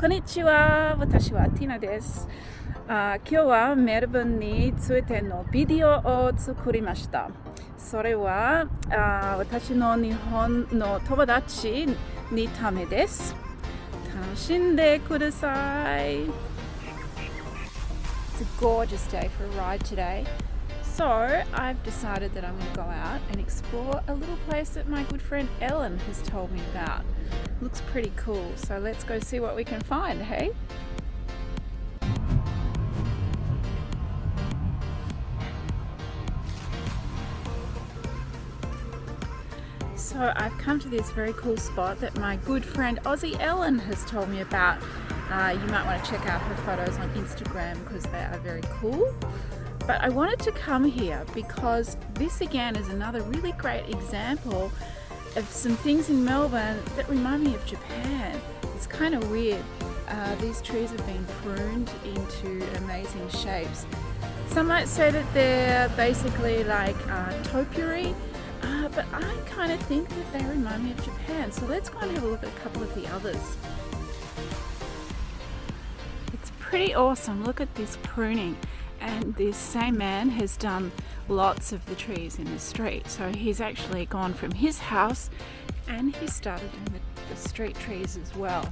こんにちは、私はティナです。今日はメルボンについてのビデオを作りました。それは私の日本の友達にためです。楽しんでください。It's a gorgeous day for a ride today. So I've decided that I'm going to go out and explore a little place that my good friend Ellen has told me about. Looks pretty cool, so let's go see what we can find, hey? So I've come to this very cool spot that my good friend Aussie Ellen has told me about. You might want to check out her photos on Instagram because they are very cool. But I wanted to come here because this again is another really great example of some things in Melbourne that remind me of Japan. It's kind of weird. These trees have been pruned into amazing shapes. Some might say that they're basically like topiary, but I kind of think that they remind me of Japan. So let's go and have a look at a couple of the others. It's pretty awesome. Look at this pruning. And this same man has done lots of the trees in the street. So he's actually gone from his house and he started doing the street trees as well.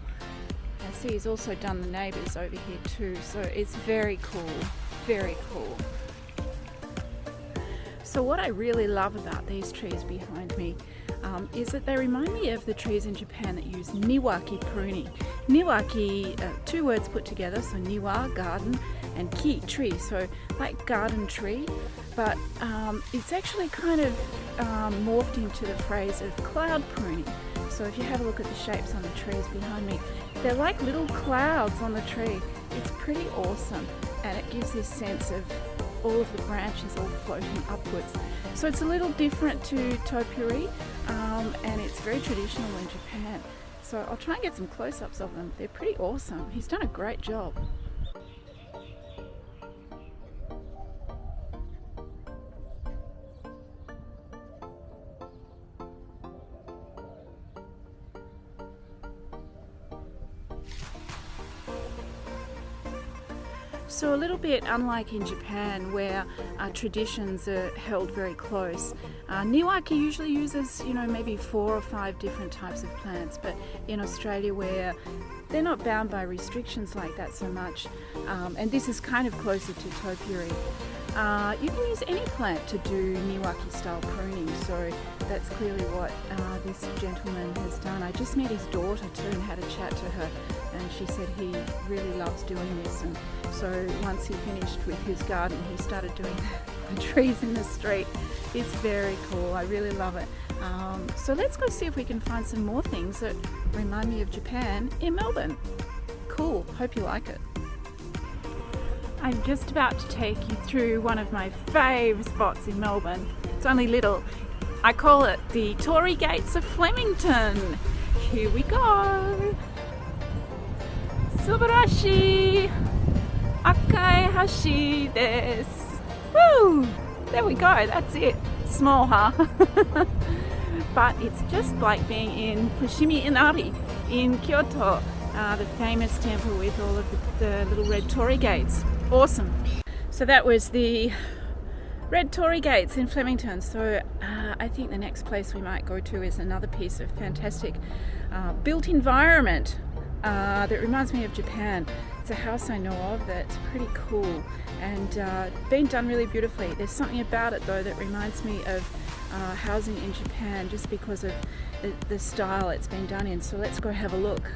I see he's also done the neighbours over here too. So it's very cool, very cool. So what I really love about these trees behind me is that they remind me of the trees in Japan that use niwaki pruning. Niwaki, two words put together, so niwa, garden, and ki, tree, so like garden tree, but it's actually kind of morphed into the phrase of cloud pruning. So if you have a look at the shapes on the trees behind me, they're like little clouds on the tree. It's pretty awesome, and it gives this sense of all of the branches all floating upwards. So it's a little different to topiary, and it's very traditional in Japan. So I'll try and get some close-ups of them. They're pretty awesome. He's done a great job. So a little bit unlike in Japan where traditions are held very close. Niwaki usually uses, maybe 4 or 5 different types of plants, but in Australia where they're not bound by restrictions like that so much, and this is kind of closer to topiary. You can use any plant to do Niwaki style pruning, so that's clearly what this gentleman has done. I just met his daughter too and had a chat to her, and she said he really loves doing this, and so once he finished with his garden he started doing the trees in the street. It's very cool, I really love it. So let's go see if we can find some more things that remind me of Japan in Melbourne. Cool, hope you like it. I'm just about to take you through one of my fave spots in Melbourne. It's only little. I call it the Tome Gates of Flemington. Here we go. Subarashi! Akai hashi desu. Woo! There we go, that's it. Small, huh? But it's just like being in Fushimi Inari in Kyoto, the famous temple with all of the little red torii gates. Awesome. So that was the red torii gates in Flemington. So I think the next place we might go to is another piece of fantastic built environment that reminds me of Japan. It's a house I know of that's pretty cool and been done really beautifully. There's something about it though that reminds me of housing in Japan just because of the style it's been done in. So let's go have a look.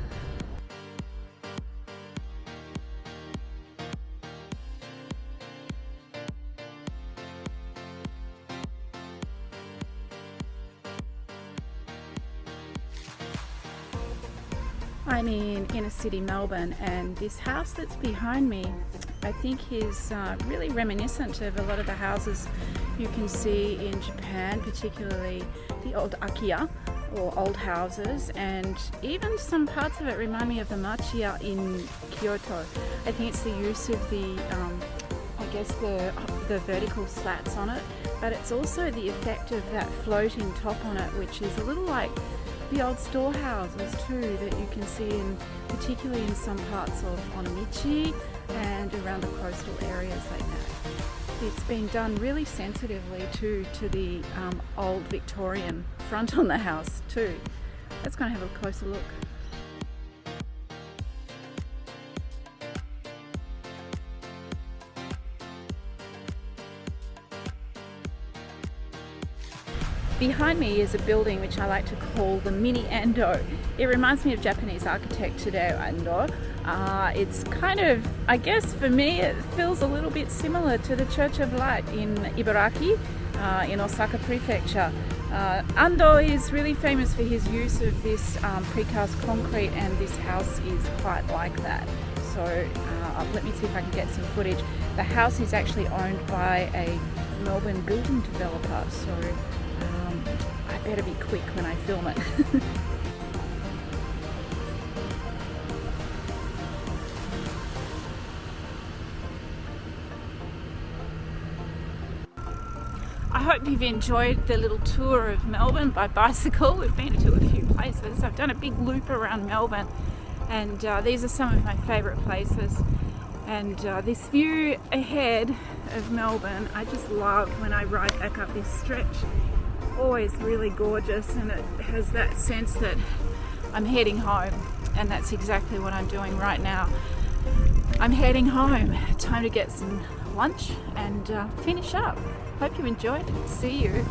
I'm in inner city Melbourne, and this house that's behind me I think is really reminiscent of a lot of the houses you can see in Japan, particularly the old akiya or old houses, and even some parts of it remind me of the machiya in Kyoto. I think it's the use of the vertical slats on it, but it's also the effect of that floating top on it, which is a little like the old storehouses too that you can see particularly in some parts of Onamichi and around the coastal areas like that. It's been done really sensitively to the old Victorian front on the house too. Let's go and have a closer look. Behind me is a building which I like to call the mini Endo. It reminds me of Japanese architect Tadao Endo. It's kind of, I guess for me, it feels a little bit similar to the Church of Light in Ibaraki, in Osaka Prefecture. Endo is really famous for his use of this precast concrete, and this house is quite like that. So let me see if I can get some footage. The house is actually owned by a Melbourne building developer, so I better be quick when I film it. I hope you've enjoyed the little tour of Melbourne by bicycle. We've been to a few places. I've done a big loop around Melbourne, and these are some of my favourite places. And this view ahead of Melbourne, I just love when I ride back up this stretch. Always really gorgeous, and it has that sense that I'm heading home, and that's exactly what I'm doing right now. I'm heading home. Time to get some lunch and finish up. Hope you enjoyed. See you.